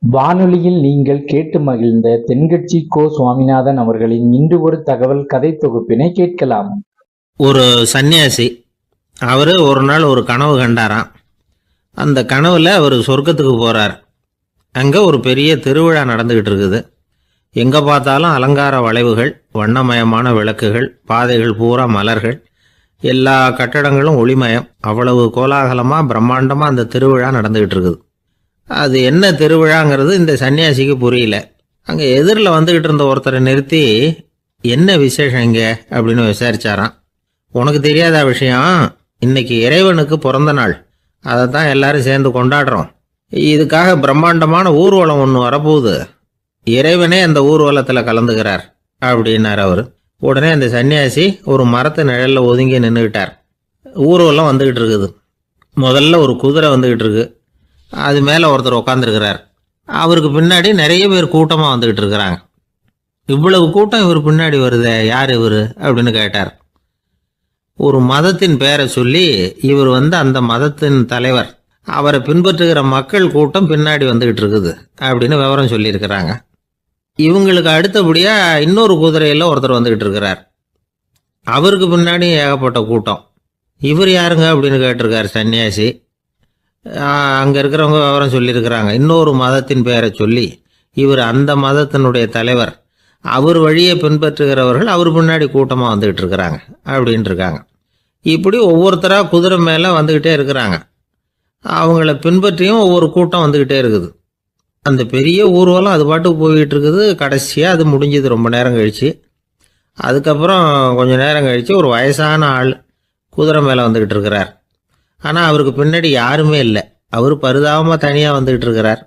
வானொலியில் நீங்கள் கேட்டு மகிழ்ந்த தென்கட்சி கோ. சுவாமிநாதன் அவர்களின் இன்று ஒரு தகவல் கதை தொகுப்பினை கேட்கலாம். ஒரு சன்னியாசி அவர் ஒரு நாள் ஒரு கனவு கண்டாராம். அந்த கனவில் அவர் சொர்க்கத்துக்கு போகிறார். அங்கே ஒரு பெரிய திருவிழா நடந்துக்கிட்டு இருக்குது. எங்கே பார்த்தாலும் அலங்கார வளைவுகள், வண்ணமயமான விளக்குகள், பாதைகள் பூரா மலர்கள், எல்லா கட்டடங்களும் ஒளிமயம். அவ்வளவு கோலாகலமாக பிரம்மாண்டமாக அந்த திருவிழா நடந்துக்கிட்டு இருக்குது. அது என்ன திருவிழாங்கிறது இந்த சன்னியாசிக்கு புரியல. அங்கே எதிரில் வந்துக்கிட்டு இருந்த ஒருத்தரை நிறுத்தி, என்ன விசேஷம் இங்கே அப்படின்னு விசாரிச்சாராம். உனக்கு தெரியாத விஷயம், இன்னைக்கு இறைவனுக்கு பிறந்த நாள், அதை தான் எல்லாரும் சேர்ந்து கொண்டாடுறோம். இதுக்காக பிரம்மாண்டமான ஊர்வலம் ஒன்று வரப்போகுது. இறைவனே அந்த ஊர்வலத்தில் கலந்துக்கிறார் அப்படின்னார் அவர். உடனே அந்த சன்னியாசி ஒரு மரத்து நிழலில் ஒதுங்கி நின்றுக்கிட்டார். ஊர்வலம் வந்துக்கிட்டு இருக்குது. முதல்ல ஒரு குதிரை வந்துக்கிட்டு இருக்கு. அது மேலே ஒருத்தர் உட்காந்துருக்கிறார். அவருக்கு பின்னாடி நிறைய பேர் கூட்டமாக வந்துக்கிட்டு இருக்கிறாங்க. இவ்வளவு கூட்டம் இவர் பின்னாடி வருதே, யார் இவர் அப்படின்னு கேட்டார். ஒரு மதத்தின் பெயரை சொல்லி, இவர் அந்த மதத்தின் தலைவர், அவரை பின்பற்றுகிற மக்கள் கூட்டம் பின்னாடி வந்துக்கிட்டு இருக்குது அப்படின்னு விவரம் சொல்லியிருக்கிறாங்க. இவங்களுக்கு அடுத்தபடியாக இன்னொரு குதிரையில் ஒருத்தர் வந்துக்கிட்டு இருக்கிறார். அவருக்கு பின்னாடி ஏகப்பட்ட கூட்டம். இவர் யாருங்க அப்படின்னு கேட்டிருக்கார் சன்னியாசி. அங்கே இருக்கிறவங்க விவரம் சொல்லியிருக்கிறாங்க. இன்னொரு மதத்தின் பெயரை சொல்லி, இவர் அந்த மதத்தினுடைய தலைவர், அவர் வழியை பின்பற்றுகிறவர்கள் அவர் பின்னாடி கூட்டமாக வந்துக்கிட்டு இருக்கிறாங்க அப்படின்ட்டு இருக்காங்க. இப்படி ஒவ்வொருத்தராக குதிரை மேலே வந்துக்கிட்டே இருக்கிறாங்க. அவங்கள பின்பற்றியும் ஒவ்வொரு கூட்டம் வந்துக்கிட்டே இருக்குது. அந்த பெரிய ஊர்வலம் அது பாட்டுக்கு போய்கிட்டு இருக்குது. கடைசியாக அது முடிஞ்சது ரொம்ப நேரம் கழித்து. அதுக்கப்புறம் கொஞ்சம் நேரம் கழித்து ஒரு வயசான ஆள் குதிரை மேலே வந்துக்கிட்டு இருக்கிறார். ஆனால் அவருக்கு பின்னாடி யாருமே இல்லை. அவர் பரிதாபமாக தனியாக வந்துக்கிட்டு இருக்கிறார்.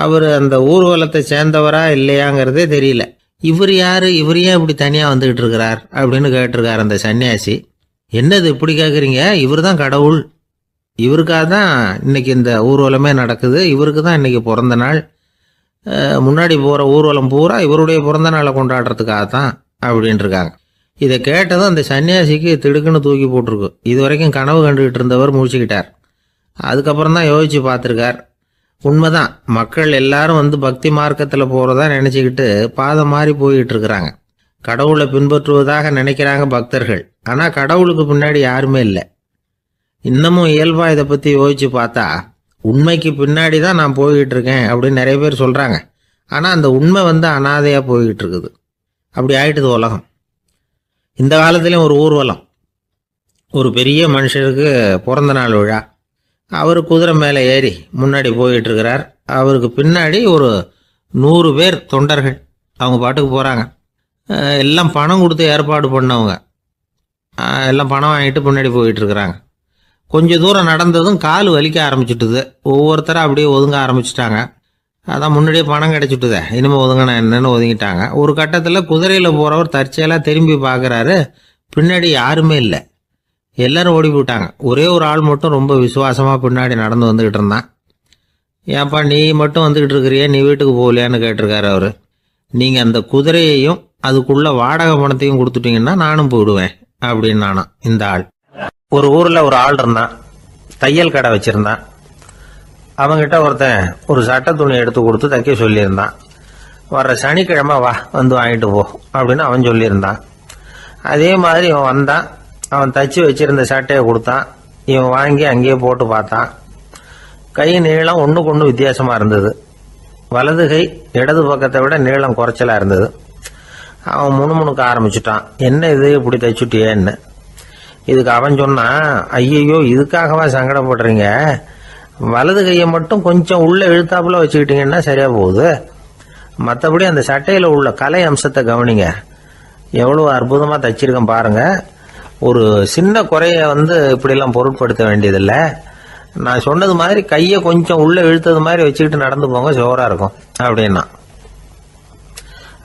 அவர் அந்த ஊர்வலத்தை சேர்ந்தவரா இல்லையாங்கிறதே தெரியல. இவர் யார், இவர் ஏன் இப்படி தனியாக வந்துக்கிட்டு இருக்கிறார் அப்படின்னு கேட்டிருக்கார் அந்த சன்னியாசி. என்னது இப்படி கேட்குறீங்க? இவர் தான் கடவுள். இவருக்காக தான் இன்னைக்கு இந்த ஊர்வலமே நடக்குது. இவருக்கு தான் இன்னைக்கு பிறந்த நாள். முன்னாடி போகிற ஊர்வலம் பூரா இவருடைய பிறந்த நாளை கொண்டாடுறதுக்காக தான் அப்படின்ட்டுருக்காங்க. இதை கேட்டதும் அந்த சன்னியாசிக்கு திடுக்குன்னு தூக்கி போட்டிருக்கு. இது வரைக்கும் கனவு கண்டுகிட்டு இருந்தவர் முடிச்சுக்கிட்டார். அதுக்கப்புறம் தான் யோசித்து பார்த்துருக்கார். உண்மைதான், மக்கள் எல்லாரும் பக்தி மார்க்கத்தில் போகிறதா நினச்சிக்கிட்டு பாதம் மாறி போயிட்டு இருக்கிறாங்க. கடவுளை பின்பற்றுவதாக நினைக்கிறாங்க பக்தர்கள். ஆனால் கடவுளுக்கு பின்னாடி யாருமே இல்லை. இன்னமும் இயல்பாக இதை பற்றி யோசித்து பார்த்தா, உண்மைக்கு பின்னாடி தான் நான் போய்கிட்டு இருக்கேன் அப்படின்னு நிறைய பேர் சொல்கிறாங்க. ஆனால் அந்த உண்மை அனாதையாக போய்கிட்டு இருக்குது. அப்படி ஆயிட்டுது உலகம். இந்த காலத்துலேயும் ஒரு ஊர்வலம், ஒரு பெரிய மனுஷருக்கு பிறந்த நாள் விழா. அவர் குதிரை மேலே ஏறி முன்னாடி போயிட்டு இருக்கிறார். அவருக்கு பின்னாடி ஒரு 100 பேர் தொண்டர்கள் அவங்க பாட்டுக்கு போகிறாங்க. எல்லாம் பணம் கொடுத்து ஏற்பாடு பண்ணவங்க. எல்லாம் பணம் வாங்கிட்டு பின்னாடி போயிட்டுருக்குறாங்க. கொஞ்சம் தூரம் நடந்ததும் கால் வலிக்க ஆரம்பிச்சுட்டுது. ஒவ்வொருத்தரும் அப்படியே ஒதுங்க ஆரம்பிச்சிட்டாங்க. அதான் முன்னாடியே பணம் கிடச்சிட்டுதே, இனிமேல் ஒதுங்கினா என்னன்னு ஒதுங்கிட்டாங்க. ஒரு கட்டத்தில் குதிரையில் போகிறவர் தற்செயலாக திரும்பி பார்க்குறாரு. பின்னாடி யாருமே இல்லை. எல்லோரும் ஓடி போயிட்டாங்க. ஒரே ஒரு ஆள் மட்டும் ரொம்ப விசுவாசமாக பின்னாடி நடந்து வந்துக்கிட்டு இருந்தான். ஏன்ப்பா நீ மட்டும் வந்துக்கிட்டு இருக்கிறியே, நீ வீட்டுக்கு போகலையான்னு கேட்டிருக்காரு அவர். நீங்கள் அந்த குதிரையையும் அதுக்குள்ளே வாடகை பணத்தையும் கொடுத்துட்டீங்கன்னா நானும் போயிடுவேன் அப்படின்னு நானும். இந்த ஆள் ஒரு ஊரில் ஒரு ஆள் இருந்தான். தையல் கடை வச்சுருந்தான். அவங்கிட்ட ஒருத்தன் ஒரு சட்டை துணி எடுத்து கொடுத்து தைக்க சொல்லியிருந்தான். வர்ற சனிக்கிழமை வா, வாங்கிட்டு போ அப்படின்னு அவன் சொல்லியிருந்தான். அதே மாதிரி இவன் வந்தான். அவன் தச்சு வச்சிருந்த சட்டையை கொடுத்தான். இவன் வாங்கி அங்கேயே போட்டு பார்த்தான். கை நீளம் ஒன்றுக்கு ஒன்று வித்தியாசமாக இருந்தது. வலது கை இடது பக்கத்தை விட நீளம் குறைச்சலாக இருந்தது. அவன் முணுமுணுக்க ஆரம்பிச்சுட்டான். என்ன இது இப்படி தைச்சுட்டியேன்னு. இதுக்கு அவன் சொன்னான், ஐயையோ இதுக்காகவா சங்கடப்படுறீங்க? வலது கையை மட்டும் கொஞ்சம் உள்ள இழுத்தாப்புல வச்சுக்கிட்டீங்கன்னா சரியா போகுது. மற்றபடி அந்த சட்டையில் உள்ள கலை அம்சத்தை கவனிங்க. எவ்வளோ அற்புதமாக தைச்சிருக்கேன் பாருங்க. ஒரு சின்ன குறைய இப்படிலாம் பொருட்படுத்த வேண்டியதில்லை. நான் சொன்னது மாதிரி கையை கொஞ்சம் உள்ள இழுத்தது மாதிரி வச்சுக்கிட்டு நடந்து போங்க, ஜோராக இருக்கும் அப்படின்னா.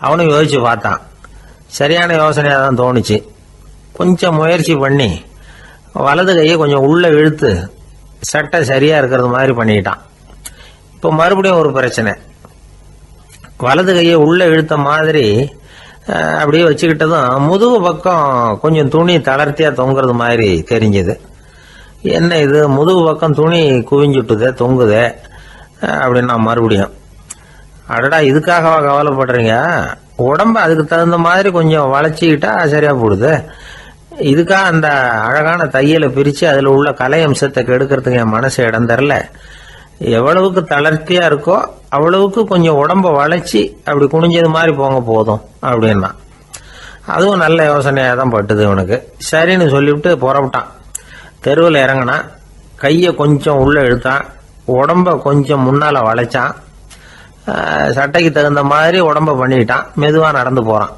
அவனும் யோசிச்சு பார்த்தான். சரியான யோசனையாக தான் தோணுச்சு. கொஞ்சம் முயற்சி பண்ணி வலது கையை கொஞ்சம் உள்ள இழுத்து சட்டை சரியாக இருக்கிறது மாதிரி பண்ணிக்கிட்டான். இப்போ மறுபடியும் ஒரு பிரச்சனை. வலது கையை உள்ளே இழுத்த மாதிரி அப்படியே வச்சுக்கிட்டதும் முதுகு பக்கம் கொஞ்சம் துணி தளர்த்தியாக தொங்குறது மாதிரி தெரிஞ்சது. என்ன இது, முதுகு பக்கம் துணி குவிஞ்சுட்டுதே, தொங்குதே. அப்படின்னா மறுபடியும், அடடா இதுக்காகவா கவலைப்படுறீங்க, உடம்ப அதுக்கு தகுந்த மாதிரி கொஞ்சம் வளைச்சிக்கிட்டா சரியா போடுது, இதுக்காக அந்த அழகான தையலை பிரித்து அதில் உள்ள கலை அம்சத்தை கெடுக்கிறதுக்கு என் மனசு இடம் தரல, எவ்வளவுக்கு தளர்த்தியா இருக்கோ அவ்வளவுக்கு கொஞ்சம் உடம்ப வளைச்சி அப்படி குனிஞ்சது மாதிரி போங்க போதும் அப்படின்னா. அதுவும் நல்ல யோசனையாக தான் பட்டுது இவனுக்கு. சரின்னு சொல்லிவிட்டு புறப்பட்டான். தெருவில் இறங்கினான், கையை கொஞ்சம் உள்ளே இழுத்தான், உடம்ப கொஞ்சம் முன்னால் வளைச்சான், சட்டைக்கு தகுந்த மாதிரி உடம்ப பண்ணிக்கிட்டான், மெதுவாக நடந்து போகிறான்.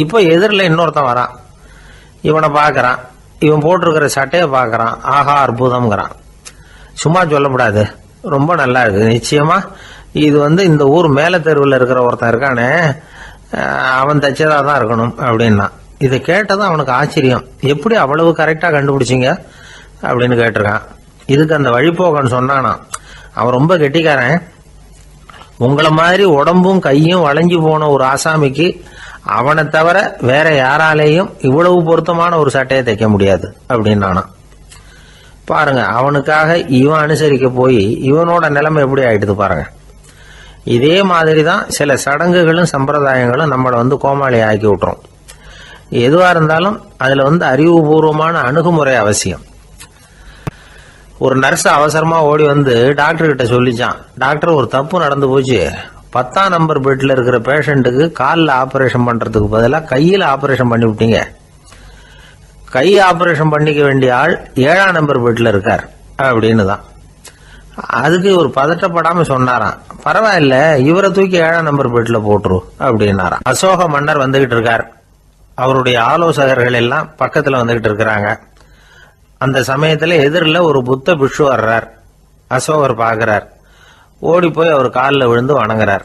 இப்போ எதிரில் இன்னொருத்தன் வரான், இவனை பார்க்குறான், இவன் போட்டிருக்கிற சட்டையை பார்க்குறான், ஆஹா அற்புதம்ங்கிறான். சும்மா சொல்லக்கூடாது, ரொம்ப நல்லா இருக்குது, நிச்சயமா இது இந்த ஊர் மேல தெருவில் இருக்கிற ஒருத்தன் இருக்கானே அவன் தைச்சதா தான் இருக்கணும் அப்படின்னா. இதை கேட்டதும் அவனுக்கு ஆச்சரியம், எப்படி அவ்வளவு கரெக்டாக கண்டுபிடிச்சிங்க அப்படின்னு கேட்டிருக்கான். இதுக்கு அந்த வழிபோக்கன்னு சொன்னானா, அவன் ரொம்ப கெட்டிக்காரன், உங்களை மாதிரி உடம்பும் கையும் வளைஞ்சு போன ஒரு ஆசாமிக்கு அவனை தவிர வேற யாராலேயும் இவ்வளவு பொருத்தமான ஒரு சட்டையை தைக்க முடியாது அப்படின்னானா. பாருங்க, அவனுக்காக இவன் அனுசரிக்க போய் இவனோட நிலைமை எப்படி ஆயிடுது பாருங்க. இதே மாதிரி தான் சில சடங்குகளும் சம்பிரதாயங்களும் நம்மளை கோமாளி ஆக்கி விட்டுரும். எதுவா இருந்தாலும் அதுல அறிவுபூர்வமான அணுகுமுறை அவசியம். ஒரு நர்ஸ் அவசரமா ஓடி டாக்டர் கிட்ட சொல்லிச்சான், டாக்டர் ஒரு தப்பு நடந்து போச்சு, 10ஆம் நம்பர் பெட்ல இருக்கிற பேஷண்ட்டுக்கு காலில் ஆபரேஷன் பண்றதுக்கு பதிலாக கையில் ஆபரேஷன் பண்ணி விட்டீங்க, கை ஆபரேஷன் பண்ணிக்க வேண்டிய ஆள் 7ஆம் நம்பர் பெட்ல இருக்கார் அப்படின்னு தான். அதுக்கு ஒரு பதட்டப்படாம சொன்னாராம், பரவாயில்ல இவரை தூக்கி 7ஆம் நம்பர் பெட்ல போட்டுரு அப்படின்னாராம். அசோக மன்னர் வந்துகிட்டு இருக்கார், அவருடைய ஆலோசகர்கள் எல்லாம் பக்கத்துல வந்துகிட்டு இருக்கிறாங்க. அந்த சமயத்துல எதிரில் ஒரு புத்த பிக்ஷு வர்றார். அசோகர் பார்க்கிறார், ஓடி போய் அவர் காலில் விழுந்து வணங்குறார்.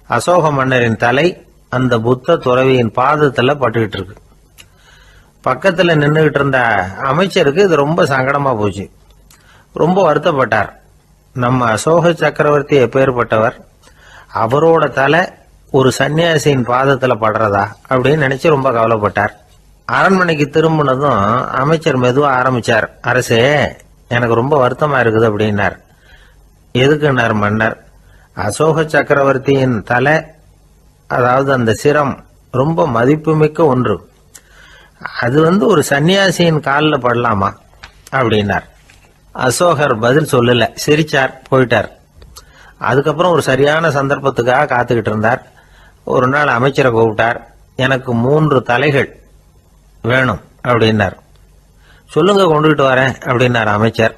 அசோக மன்னரின் தலை அந்த புத்த துறவியின் பாதத்துல பட்டுக்கிட்டு இருக்கு. பக்கத்துல நின்றுகிட்டு இருந்த அமைச்சருக்கு இது ரொம்ப சங்கடமா போச்சு, ரொம்ப வருத்தப்பட்டார். நம்ம அசோக சக்கரவர்த்தி எப்பேற்பட்டவர், அவரோட தலை ஒரு சன்னியாசியின் பாதத்துல படுறதா அப்படின்னு நினைச்சு ரொம்ப கவலைப்பட்டார். அரண்மனைக்கு திரும்பினதும் அமைச்சர் மெதுவா ஆரம்பிச்சார், அரசே எனக்கு ரொம்ப வருத்தமா இருக்குது அப்படின்னார். எதுக்குன்னார் மன்னர், அசோக சக்கரவர்த்தியின் தலை, அதாவது அந்த சிரம் ரொம்ப மதிப்புமிக்க ஒன்று, அது ஒரு சன்னியாசியின் காலில் படலாமா அப்படின்னார். அசோகர் பதில் சொல்லல, சிரிச்சார், போயிட்டார். அதுக்கப்புறம் ஒரு சரியான சந்தர்ப்பத்துக்காக காத்துக்கிட்டு இருந்தார். ஒரு நாள் அமைச்சரை கூப்பிட்டார், எனக்கு 3 தலைகள் வேணும் அப்படின்னார். சொல்லுங்க கொண்டுகிட்டு வரேன் அப்படின்னார் அமைச்சர்.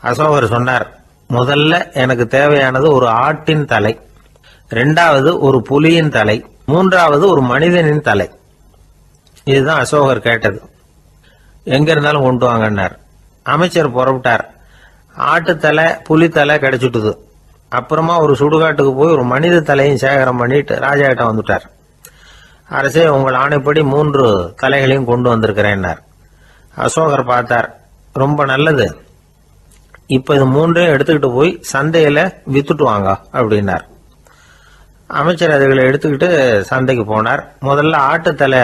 அசோகர் சொன்னார், முதல்ல எனக்கு தேவையானது ஒரு ஆட்டின் தலை, 2வது ஒரு புலியின் தலை, 3வது ஒரு மனிதனின் தலை. இதுதான் அசோகர் கேட்டது. எங்க இருந்தாலும் கொண்டு வாங்கன்னார். அமைச்சர் புறப்பட்டார். ஆட்டுத்தலை புலித்தலை கிடைச்சிட்டுது. அப்புறமா ஒரு சுடுகாட்டுக்கு போய் ஒரு மனித தலையும் சேகரம் பண்ணிட்டு ராஜா கிட்ட வந்துட்டார். அரசே உங்கள் ஆணைப்படி 3 தலைகளையும் கொண்டு வந்திருக்கிறேன்னார். அசோகர் பார்த்தார், ரொம்ப நல்லது, இப்ப இது 3ஐயும் எடுத்துக்கிட்டு போய் சந்தையில வித்துட்டு வாங்க அப்படின்னார். அமைச்சர் அதுகளை எடுத்துக்கிட்டு சந்தைக்கு போனார். முதல்ல ஆட்டுத்தலை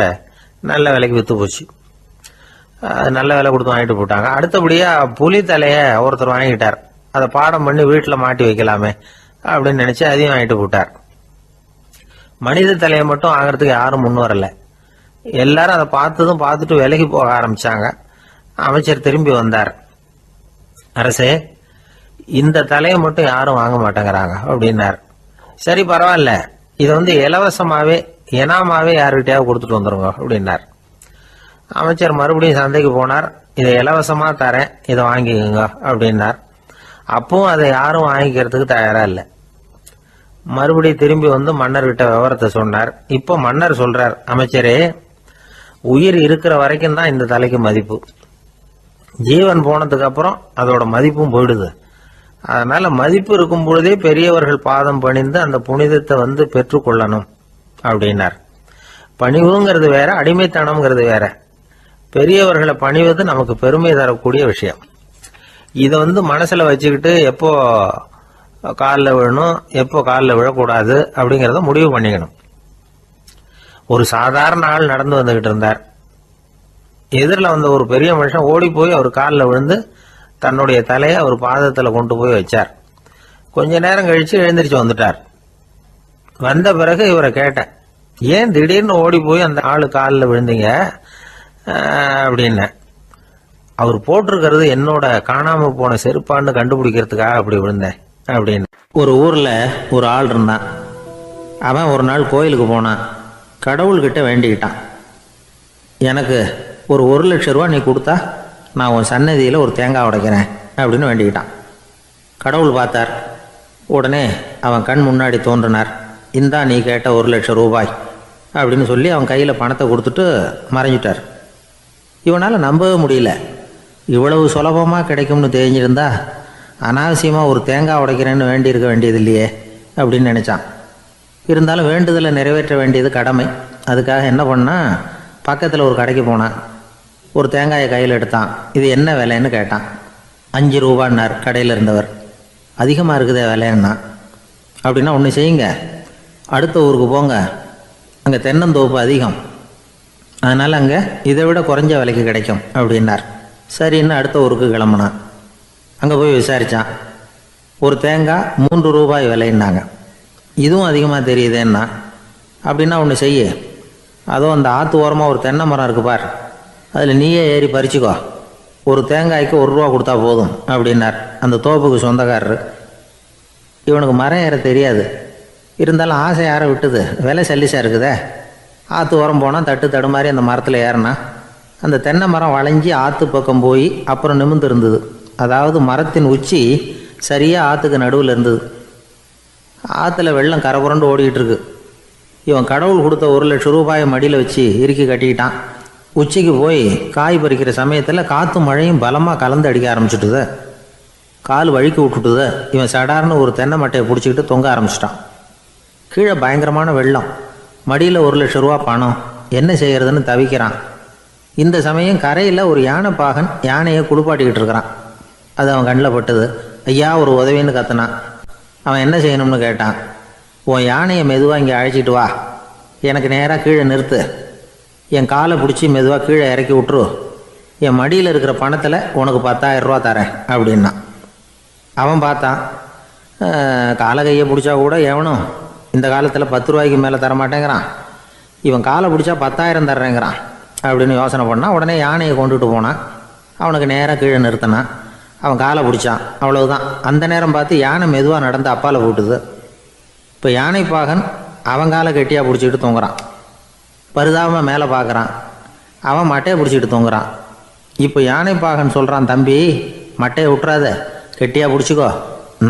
நல்ல விலைக்கு வித்து போச்சு, நல்ல விலை கொடுத்து வாங்கிட்டு போட்டாங்க. அடுத்தபடியா புலி தலைய ஒருத்தர் வாங்கிட்டார், அதை பாடம் பண்ணி வீட்டில் மாட்டி வைக்கலாமே அப்படின்னு நினைச்சு அதையும் வாங்கிட்டு போட்டார். மனித தலையை மட்டும் வாங்கறதுக்கு யாரும் முன் வரல. எல்லாரும் அதை பார்த்துட்டு விலகி போக ஆரம்பிச்சாங்க. அமைச்சர் திரும்பி வந்தார். அரசே, இந்த தலையை மட்டும் யாரும் வாங்க மாட்டேங்கிறாங்க அப்படின்னார். சரி பரவாயில்ல, இதை இலவசமாவே எனாமாவே யாருக்கிட்டையாவது கொடுத்துட்டு வந்துருங்க அப்படின்னார். அமைச்சர் மறுபடியும் சந்தைக்கு போனார். இதை இலவசமா தரேன், இதை வாங்கிக்கோங்க அப்படின்னார். அப்பவும் அதை யாரும் வாங்கிக்கிறதுக்கு தயாரா இல்லை. மறுபடியும் திரும்பி மன்னர்கிட்ட விவரத்தை சொன்னார். இப்போ மன்னர் சொல்றார், அமைச்சரே, உயிர் இருக்கிற வரைக்கும் தான் இந்த தலைக்கு மதிப்பு, ஜீவன் போனதுக்கு அப்புறம் அதோட மதிப்பும் போயிடுது. அதனால மதிப்பு இருக்கும் பொழுதே பெரியவர்கள் பாதம் பணிந்து அந்த புனிதத்தை பெற்றுக்கொள்ளணும் அப்படின்னார். பணிவுங்கிறது வேற, அடிமைத்தனம்ங்கிறது வேற. பெரியவர்களை பணிவது நமக்கு பெருமை தரக்கூடிய விஷயம். இதை மனசுல வச்சுக்கிட்டு எப்போ காலில் விழணும், எப்போ காலில் விழக்கூடாது அப்படிங்கிறத முடிவு பண்ணிக்கணும். ஒரு சாதாரண ஆள் நடந்து வந்துகிட்டு இருந்தார். எதிரில் ஒரு பெரிய மனுஷன் ஓடி போய் அவர் காலில் விழுந்து தன்னுடைய தலையை அவர் பாதத்தில் கொண்டு போய் வச்சார். கொஞ்ச நேரம் கழிச்சு எழுந்திரிச்சு வந்துட்டார். வந்த பிறகு இவரை கேட்டேன், ஏன் திடீர்னு ஓடி போய் அந்த ஆளு காலில் விழுந்தீங்க அப்படின்னு. அவர் போட்டிருக்கிறது என்னோட காணாம போன செருப்பான்னு கண்டுபிடிக்கிறதுக்காக அப்படி விழுந்தேன் அப்படின்னு. ஒரு ஊர்ல ஒரு ஆள் இருந்தான். அவன் ஒரு நாள் கோயிலுக்கு போனான். கடவுள்கிட்ட வேண்டிக்கிட்டான், எனக்கு ஒரு 1,00,000 ரூபா நீ கொடுத்தா நான் உன் சன்னதியில் ஒரு தேங்காய் உடைக்கிறேன் அப்படின்னு வேண்டிக்கிட்டான். கடவுள் பார்த்தார். உடனே அவன் கண் முன்னாடி தோன்றினார். இந்தா நீ கேட்ட 1,00,000 ரூபாய் அப்படின்னு சொல்லி அவன் கையில் பணத்தை கொடுத்துட்டு மறைஞ்சிட்டார். இவனால் நம்பவே முடியல. இவ்வளவு சுலபமாக கிடைக்கும்னு தெரிஞ்சிருந்தா அனாவசியமாக ஒரு தேங்காய் உடைக்கிறேன்னு வேண்டியிருக்க வேண்டியது இல்லையே அப்படின்னு நினச்சான். இருந்தாலும் வேண்டுதலை நிறைவேற்ற வேண்டியது கடமை. அதுக்காக என்ன பண்ணால், பக்கத்தில் ஒரு கடைக்கு போனான். ஒரு தேங்காயை கையில் எடுத்தான். இது என்ன விலைன்னு கேட்டான். 5 ரூபான்னார் கடையில் இருந்தவர். அதிகமாக இருக்குதே விலைன்னா. அப்படின்னா ஒன்று செய்யுங்க, அடுத்த ஊருக்கு போங்க, அங்கே தென்னந்தோப்பு அதிகம், அதனால் அங்கே இதை விட குறைஞ்ச விலைக்கு கிடைக்கும் அப்படின்னார். சரின்னு அடுத்த ஊருக்கு கிளம்புனான். அங்கே போய் விசாரித்தான். ஒரு தேங்காய் 3 ரூபாய் விலைன்னாங்க. இதுவும் அதிகமாக தெரியுதேன்னா. அப்படின்னா ஒன்று செய்ய, அதுவும் அந்த ஆற்று ஓரமாக ஒரு தென்னை மரம் இருக்கு பார், அதில் நீயே ஏறி பறிச்சுக்கோ, ஒரு தேங்காய்க்கு 1 ரூபா கொடுத்தா போதும் அப்படின்னார் அந்த தோப்புக்கு சொந்தக்காரர். இவனுக்கு மரம் ஏற தெரியாது. இருந்தாலும் ஆசை யாரை விட்டுது, விலை சல்லிசாக இருக்குதே. ஆற்று ஓரம் போனால் தட்டு தடுமாறி அந்த மரத்தில் ஏறினா அந்த தென்னை மரம் வளைஞ்சி ஆற்று பக்கம் போய் அப்புறம் நிமிர்ந்து இருந்தது. அதாவது மரத்தின் உச்சி சரியாக ஆற்றுக்கு நடுவில் இருந்தது. ஆற்றுல வெள்ளம் கரை புரண்டு ஓடிக்கிட்டு இருக்கு. இவன் கடவுள் கொடுத்த 1,00,000 ரூபாயை மடியில் வச்சு இறுக்கி கட்டிக்கிட்டான். உச்சிக்கு போய் காய் பறிக்கிற சமயத்தில் காற்றும் மழையும் பலமாக கலந்து அடிக்க ஆரம்பிச்சுட்டுது. கால் வழுக்கி விட்டுட்டுது. இவன் சடார்னு ஒரு தென்னை மட்டையை பிடிச்சிக்கிட்டு தொங்க ஆரம்பிச்சிட்டான். கீழே பயங்கரமான வெள்ளம். மடியில் 1,00,000 ரூபா பணம். என்ன செய்கிறதுன்னு தவிக்கிறான். இந்த சமயம் கரையில் ஒரு யானை பாகன் யானையை குளிப்பாட்டிக்கிட்டு இருக்கிறான். அது அவன் கண்ணில் பட்டது. ஐயா ஒரு உதவின்னு கத்துனான். அவன் என்ன செய்யணும்னு கேட்டான். உன் யானையை மெதுவாக இங்கே அழைச்சிட்டு வா, எனக்கு நேராக கீழே நிறுத்து, என் காலை பிடிச்சி மெதுவாக கீழே இறக்கி விட்டுரு, என் மடியில் இருக்கிற பணத்தில் உனக்கு 10,000 ரூபா தரேன் அப்படின்னா. அவன் பார்த்தான். காலை கையை பிடிச்சா கூட எவனும் இந்த காலத்தில் 10 ரூபாய்க்கு மேலே தரமாட்டேங்கிறான். இவன் காலை பிடிச்சா 10,000 தர்றேங்கிறான் அப்படின்னு யோசனை பண்ணான். உடனே யானையை கொண்டுட்டு போனான். அவனுக்கு நேராக கீழே நிறுத்தினான். அவன் காலை பிடிச்சான். அவ்வளவுதான். அந்த நேரம் பார்த்து யானை மெதுவாக நடந்து அப்பால் போட்டுது. இப்போ யானை பாகன் அவன் காலை கெட்டியாக பிடிச்சிக்கிட்டு தொங்குறான். பரிதாபமாக மேலே பார்க்குறான். அவன் மட்டையை பிடிச்சிக்கிட்டு தொங்குறான். இப்போ யானை பாகன் சொல்கிறான், தம்பி மட்டையை விட்டுறாத, கெட்டியாக பிடிச்சிக்கோ,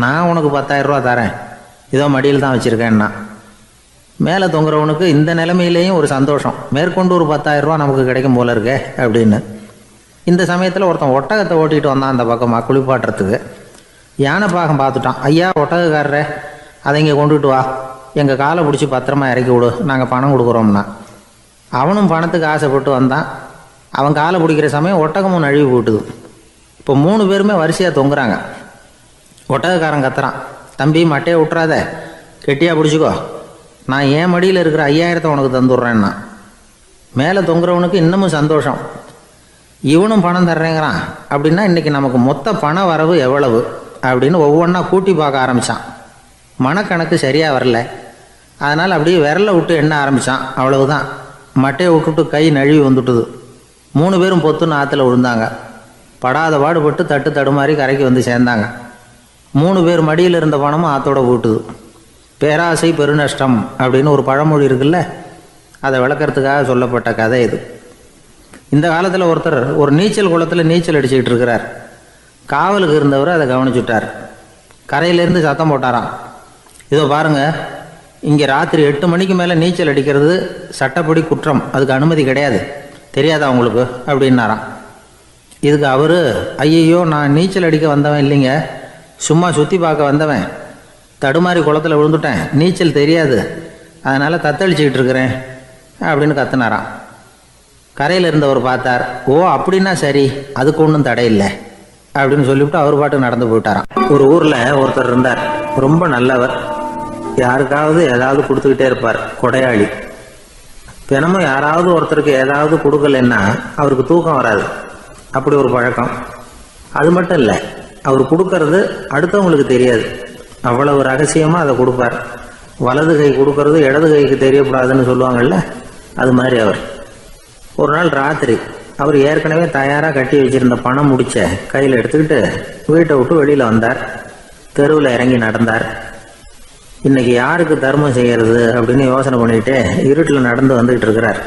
நான் உனக்கு 10,000 ரூபா தரேன், இதோ மடியில் தான் வச்சுருக்கேன்னா. மேலே தொங்குறவனுக்கு இந்த நிலைமையிலேயும் ஒரு சந்தோஷம், மேற்கொண்டு ஒரு 10,000 ரூபா நமக்கு கிடைக்கும் போல இருக்கே அப்படின்னு. இந்த சமயத்தில் ஒருத்தன் ஒட்டகத்தை ஓட்டிகிட்டு வந்தான் அந்த பக்கமாக குளிப்பாட்டுறதுக்கு. யானை பாகம் பார்த்துட்டான். ஐயா ஒட்டகக்காரரே, அதை இங்கே கொண்டுட்டு வா, எங்கள் காலை பிடிச்சி பத்திரமா இறக்கி விடு, நாங்கள் பணம் கொடுக்குறோம்னா. அவனும் பணத்துக்கு ஆசைப்பட்டு வந்தான். அவன் காலை பிடிக்கிற சமயம் ஒட்டகமும் நழுவி போட்டுது. இப்போ 3 பேருமே வரிசையாக தொங்குறாங்க. ஒட்டகக்காரன் கத்துறான், தம்பி மட்டையை விட்டுறாத, கெட்டியாக பிடிச்சிக்கோ, நான் என் மடியில் இருக்கிற 5,000 உனக்கு தந்துடுறேன்னா. மேலே தொங்குறவனுக்கு இன்னமும் சந்தோஷம், இவனும் பணம் தர்றேங்கிறான். அப்படின்னா இன்றைக்கி நமக்கு மொத்த பண வரவு எவ்வளவு அப்படின்னு ஒவ்வொன்றா கூட்டி பார்க்க ஆரம்பித்தான். மனக்கணக்கு சரியாக வரல. அதனால் அப்படியே விரலை விட்டு எண்ண ஆரம்பித்தான். அவ்வளவுதான். மட்டையை விட்டுட்டு கை நழுவி வந்துட்டுது. 3 பேரும் பொத்துன்னு ஆற்றுல விழுந்தாங்க. படாத பாடுபட்டு தட்டு தடுமாறி கரைக்கு வந்து சேர்ந்தாங்க. 3 பேர் மடியில் இருந்த பணமும் ஆற்றோட போட்டுது. பேராசை பெருநஷ்டம் அப்படின்னு ஒரு பழமொழி இருக்குல்ல, அதை விளக்கறதுக்காக சொல்லப்பட்ட கதை இது. இந்த காலத்தில் ஒருத்தர் ஒரு நீச்சல் குளத்தில் நீச்சல் அடிச்சுக்கிட்டு இருக்கிறார். காவலுக்கு இருந்தவர் அதை கவனிச்சுட்டார். கரையிலேருந்து சத்தம் போட்டாராம், இதோ பாருங்க, இங்கே ராத்திரி 8 மணிக்கு மேலே நீச்சல் அடிக்கிறது சட்டப்படி குற்றம், அதுக்கு அனுமதி கிடையாது, தெரியாதா உங்களுக்கு அப்படின்னாராம். இதுக்கு அவர், ஐயையோ நான் நீச்சல் அடிக்க வந்தவன் இல்லைங்க, சும்மா சுற்றி பார்க்க வந்தவன், தடுமாறி குளத்தில் விழுந்துட்டேன், நீச்சல் தெரியாது, அதனால் தத்தளிச்சுக்கிட்டு இருக்கிறேன் அப்படின்னு கத்துனாராம். கரையில் இருந்தவர் பார்த்தார். ஓ அப்படின்னா சரி, அதுக்கு ஒன்றும் தடை இல்லை அப்படின்னு சொல்லிவிட்டு அவர் பாட்டு நடந்து போயிட்டாராம். ஒரு ஊரில் ஒருத்தர் இருந்தார். ரொம்ப நல்லவர். யாருக்காவது ஏதாவது கொடுத்துக்கிட்டே இருப்பார். கொடையாளி. தினமும் யாராவது ஒருத்தருக்கு ஏதாவது கொடுக்கலன்னா அவருக்கு தூக்கம் வராது. அப்படி ஒரு பழக்கம். அது மட்டும் இல்லை, அவர் கொடுக்கறது அடுத்தவங்களுக்கு தெரியாது. அவ்வளவு ரகசியமாக அதை கொடுப்பார். வலது கை கொடுக்கறது இடது கைக்கு தெரியக்கூடாதுன்னு சொல்லுவாங்கள்ல, அது மாதிரி அவர். ஒரு நாள் ராத்திரி அவர் ஏற்கனவே தயாராக கட்டி வச்சிருந்த பணம் முடிச்ச கையில் எடுத்துக்கிட்டு வீட்டை விட்டு வெளியில் வந்தார். தெருவில் இறங்கி நடந்தார். இன்னைக்கு யாருக்கு தர்மம் செய்யறது அப்படின்னு யோசனை பண்ணிட்டு இருட்டில் நடந்து வந்துகிட்டு இருக்கிறார்.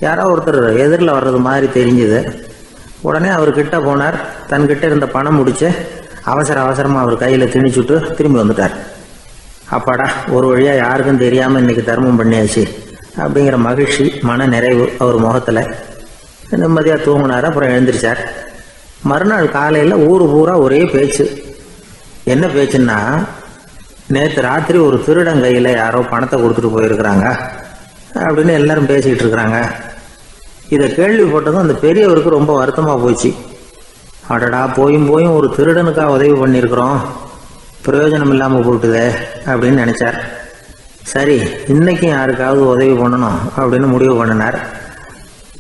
யாரோ ஒருத்தர் எதிரில் வர்றது மாதிரி தெரிஞ்சுது. உடனே அவர் கிட்ட போனார். தன்கிட்ட இருந்த பணம் முடிச்சு அவசரமாக அவர் கையில் திணிச்சுட்டு திரும்பி வந்துட்டார். அப்பாடா, ஒரு வழியாக யாருக்கும் தெரியாமல் இன்னைக்கு தர்மம் பண்ணியாச்சு அப்படிங்கிற மகிழ்ச்சி, மன நிறைவு அவர் முகத்தில். நிம்மதியாக தூங்கினார். அப்புறம் எழுந்திரிச்சார். மறுநாள் காலையில் ஊர் பூரா ஒரே பேச்சு. என்ன பேச்சுன்னா, நேற்று ராத்திரி ஒரு திருடன் கையில் யாரோ பணத்தை கொடுத்துட்டு போயிருக்கிறாங்க அப்படின்னு எல்லாரும் பேசிக்கிட்டு இருக்கிறாங்க. இதை கேள்விப்பட்டதும் அந்த பெரியவருக்கு ரொம்ப வருத்தமாக போச்சு. அடடா, போயும் ஒரு திருடனுக்காக உதவி பண்ணியிருக்கிறோம், பிரயோஜனம் இல்லாமல் போட்டுதே அப்படின்னு நினச்சார். சரி, இன்னைக்கும் யாருக்காவது உதவி பண்ணணும் அப்படின்னு முடிவு பண்ணினார்.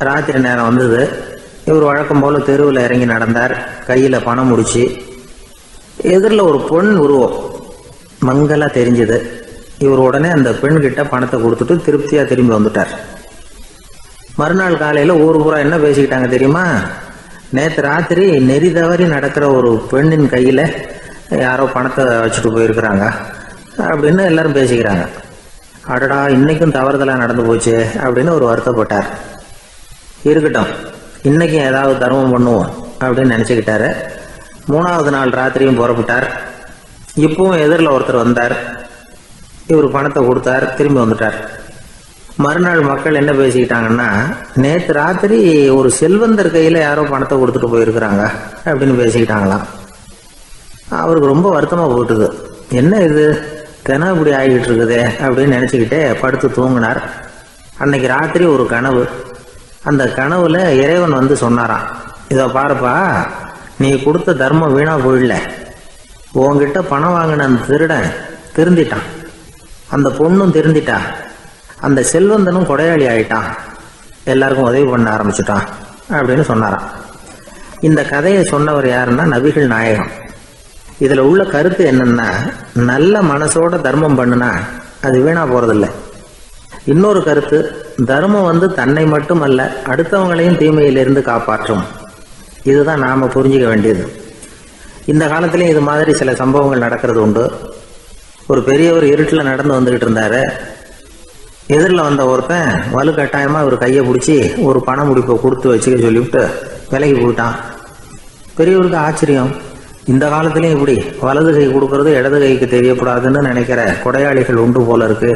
ராத்திரி நேரம் வந்தது. இவர் வழக்கம் போல் தெருவில் இறங்கி நடந்தார். கையில் பணம் முடிச்சு. எதிரில் ஒரு பெண் உருவம் மங்கலாக தெரிஞ்சது. இவர் உடனே அந்த பெண்கிட்ட பணத்தை கொடுத்துட்டு திருப்தியாக திரும்பி வந்துட்டார். மறுநாள் காலையில் ஊர் பூரா என்ன பேசிக்கிட்டாங்க தெரியுமா? நேற்று ராத்திரி நெறி தவறி நடக்கிற ஒரு பெண்ணின் கையில் யாரோ பணத்தை வச்சுட்டு போயிருக்கிறாங்க அப்படின்னு எல்லாரும் பேசிக்கிறாங்க. அடடா, இன்னைக்கும் தவறுதலாக நடந்து போச்சு அப்படின்னு ஒரு வருத்தப்பட்டார். இருக்கட்டும், இன்னைக்கும் ஏதாவது தர்மம் பண்ணுவோம் அப்படின்னு நினச்சிக்கிட்டாரு. 3வது நாள் ராத்திரியும் புறப்பட்டார். இப்பவும் எதிரில் ஒருத்தர் வந்தார். இவர் பணத்தை கொடுத்தார், திரும்பி வந்துட்டார். மறுநாள் மக்கள் என்ன பேசிக்கிட்டாங்கன்னா, நேற்று ராத்திரி ஒரு செல்வந்தர் கையில் யாரோ பணத்தை கொடுத்துட்டு போயிருக்கிறாங்க அப்படின்னு பேசிக்கிட்டாங்களாம். அவருக்கு ரொம்ப வருத்தமாக போட்டுது. என்ன இது, தினம் இப்படி ஆகிட்டு இருக்குதே அப்படின்னு நினச்சிக்கிட்டே படுத்து தூங்கினார். அன்னைக்கு ராத்திரி ஒரு கனவு. அந்த கனவுல இறைவன் வந்து சொன்னாராம், இதை பாருப்பா, நீ கொடுத்த தர்மம் வீணா போயிடல. உன்கிட்ட பணம் வாங்கின அந்த திருடன் திருந்திட்டான், அந்த பொண்ணும் திருந்திட்டா, அந்த செல்வந்தனும் கொடையாளி ஆயிட்டான், எல்லாருக்கும் உதவி பண்ண ஆரம்பிச்சுட்டான் அப்படின்னு சொன்னாராம். இந்த கதையை சொன்னவர் யாருன்னா நபிகள் நாயகம். இதில் உள்ள கருத்து என்னன்னா, நல்ல மனசோட தர்மம் பண்ணுனா அது வீணா போறதில்லை. இன்னொரு கருத்து, தர்மம் வந்து தன்னை மட்டுமல்ல அடுத்தவங்களையும் தீமையிலிருந்து காப்பாற்றும். இதுதான் நாம புரிஞ்சிக்க வேண்டியது. இந்த காலத்திலையும் இது மாதிரி சில சம்பவங்கள் நடக்கிறது உண்டு. ஒரு பெரியவர் இருட்டில் நடந்து வந்துகிட்டு இருந்தாரு. எதிரில் வந்த ஒருத்தன் வலுக்கட்டாயமாக ஒரு கையை பிடிச்சி ஒரு பண முடிப்பை கொடுத்து வச்சுக்க சொல்லிவிட்டு விலகி போயிட்டான். பெரியவருக்கு ஆச்சரியம், இந்த காலத்திலையும் இப்படி வலது கை கொடுக்கறது இடது கைக்கு தெரியக்கூடாதுன்னு நினைக்கிற கொடையாளிகள் உண்டு போல இருக்கு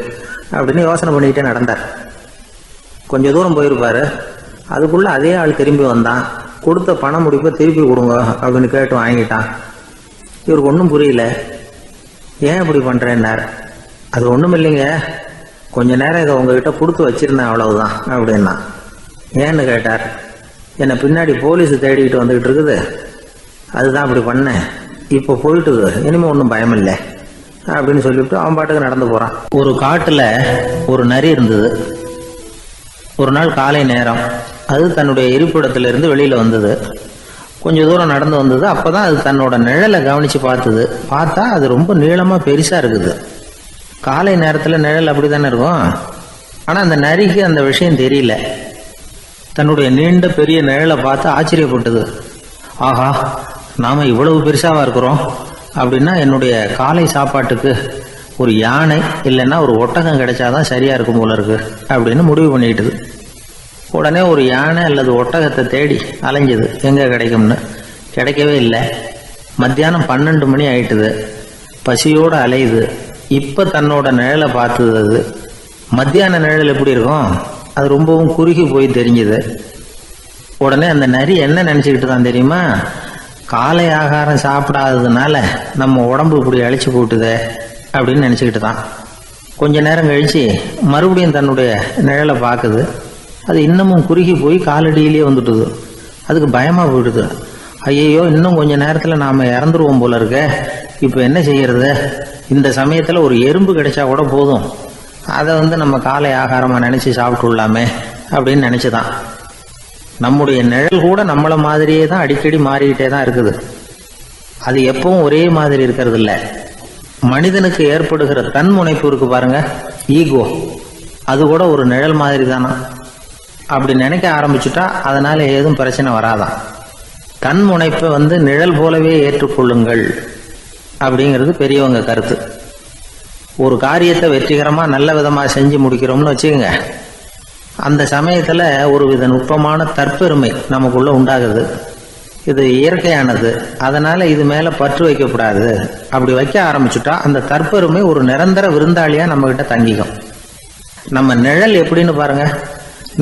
அப்படின்னு யோசனை பண்ணிக்கிட்டே நடந்தார். கொஞ்சம் தூரம் போயிருப்பாரு. அதுக்குள்ள அதே ஆள் திரும்பி வந்தான். கொடுத்த பண முடிப்பை திருப்பி கொடுங்க அப்படின்னு கேட்டு வாங்கிட்டான். இவருக்கு ஒன்றும் புரியல. ஏன் இப்படி பண்ணுறேன்னார். அது ஒன்றும் இல்லைங்க, கொஞ்ச நேரம் இதை உங்ககிட்ட கொடுத்து வச்சிருந்தேன், அவ்வளவுதான் அப்படின்னா. ஏன்னு கேட்டார். என்னை பின்னாடி போலீஸ் தேடிக்கிட்டு வந்துக்கிட்டு இருக்குது, அதுதான் அப்படி பண்ணேன், இப்போ போயிட்டுது, இனிமேல் ஒன்றும் பயம் இல்லை அப்படின்னு சொல்லிவிட்டு அவன் பாட்டுக்கு நடந்து போகிறான். ஒரு காட்டில் ஒரு நரி இருந்தது. ஒரு நாள் காலை நேரம் அது தன்னுடைய இருப்பிடத்திலிருந்து வெளியில் வந்தது. கொஞ்சம் தூரம் நடந்து வந்தது. அப்போ தான் அது தன்னோட நிழலை கவனித்து பார்த்தது. பார்த்தா அது ரொம்ப நீளமாக பெருசாக இருக்குது. காலை நேரத்தில் நிழல் அப்படி தானே இருக்கும். ஆனால் அந்த நரிக்கு அந்த விஷயம் தெரியல. தன்னுடைய நீண்ட பெரிய நிழலை பார்த்து ஆச்சரியப்பட்டது. ஆஹா, நாம் இவ்வளவு பெருசாக இருக்கிறோம் அப்படின்னா என்னுடைய காலை சாப்பாட்டுக்கு ஒரு யானை இல்லைன்னா ஒரு ஒட்டகம் கிடைச்சாதான் சரியாக இருக்கும் போல இருக்கு அப்படின்னு முடிவு பண்ணிக்கிட்டது. உடனே ஒரு யானை அல்லது ஒட்டகத்தை தேடி அலைஞ்சது, எங்கே கிடைக்கும்னு. கிடைக்கவே இல்லை. மத்தியானம் 12 மணி ஆயிட்டுது. பசியோடு அலையுது. இப்போ தன்னோட நிழலை பார்த்தது. அது மத்தியான நிழல் எப்படி இருக்கும், அது ரொம்பவும் குறுகி போய் தெரிஞ்சுது. உடனே அந்த நரி என்ன நினச்சிக்கிட்டு தான் தெரியுமா, காலை ஆகாரம் சாப்பிடாததுனால நம்ம உடம்பு இப்படி அழிச்சு போட்டுதே அப்படின்னு நினச்சிக்கிட்டு தான். கொஞ்ச நேரம் கழித்து மறுபடியும் தன்னுடைய நிழலை பார்க்குது. அது இன்னமும் குறுகி போய் காலடியிலேயே வந்துட்டுது. அதுக்கு பயமாக போயிடுது. ஐயையோ, இன்னும் கொஞ்சம் நேரத்தில் நாம் இறந்துருவோம் போல இருக்க, இப்போ என்ன செய்யறது? இந்த சமயத்தில் ஒரு எறும்பு கிடைச்சா கூட போதும், அதை நம்ம காலை ஆகாரமாக நினச்சி சாப்பிட்டுள்ளாமே அப்படின்னு நினச்சிதான். நம்முடைய நிழல் கூட நம்மளை மாதிரியே தான் அடிக்கடி மாறிக்கிட்டே தான் இருக்குது. அது எப்பவும் ஒரே மாதிரி இருக்கிறது இல்லை, மனிதனுக்கு ஏற்படுகிற தன்முனைப்பு இருக்கு பாருங்க, ஈகோ, அது கூட ஒரு நிழல் மாதிரி தானா. அப்படி நினைக்க ஆரம்பிச்சுட்டா அதனால ஏதும் பிரச்சனை வராதான். தன்முனைப்பை நிழல் போலவே ஏற்றுக்கொள்ளுங்கள் அப்படிங்கிறது பெரியவங்க கருத்து. ஒரு காரியத்தை வெற்றிகரமா நல்ல விதமா செஞ்சு முடிக்கிறோம்னு வச்சுக்கோங்க, அந்த சமயத்துல ஒரு வித நுட்பமான தற்பெருமை நமக்குள்ள உண்டாகுது. இது இயற்கையானது, அதனால இது மேல பற்று வைக்கக்கூடாது. அப்படி வைக்க ஆரம்பிச்சுட்டா அந்த தற்பெருமை ஒரு நிரந்தர விருந்தாளியா நம்ம கிட்ட தங்கிக்கும். நம்ம நிழல் எப்படின்னு பாருங்க,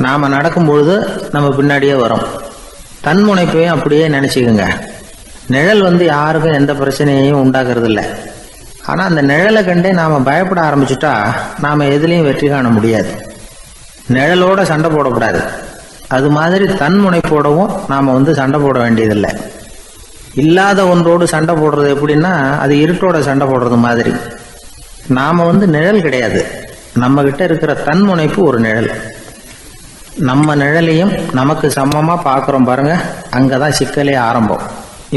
நாம நடக்கும் பொழுது நம்ம பின்னாடியே வரும். தன்முனைப்பையும் அப்படியே நினைச்சுக்குங்க. நிழல் யாருக்கும் எந்த பிரச்சனையையும் உண்டாக்குறது இல்லை. ஆனா அந்த நிழலை கண்டே நாம பயப்பட ஆரம்பிச்சுட்டா நாம எதுலையும் வெற்றி காண முடியாது. நிழலோட சண்டை போடக்கூடாது. அது மாதிரி தன்முனைப்போடவும் நாம சண்டை போட வேண்டியதில்லை. இல்லாத ஒன்றோடு சண்டை போடுறது எப்படின்னா, அது இருட்டோட சண்டை போடுறது மாதிரி. நாம நிழல் கிடையாது, நம்ம கிட்ட இருக்கிற தன்முனைப்பு ஒரு நிழல். நம்ம நிழலையும் நமக்கு சமமா பாக்குறோம் பாருங்க, அங்கதான் சிக்கலே ஆரம்பம்.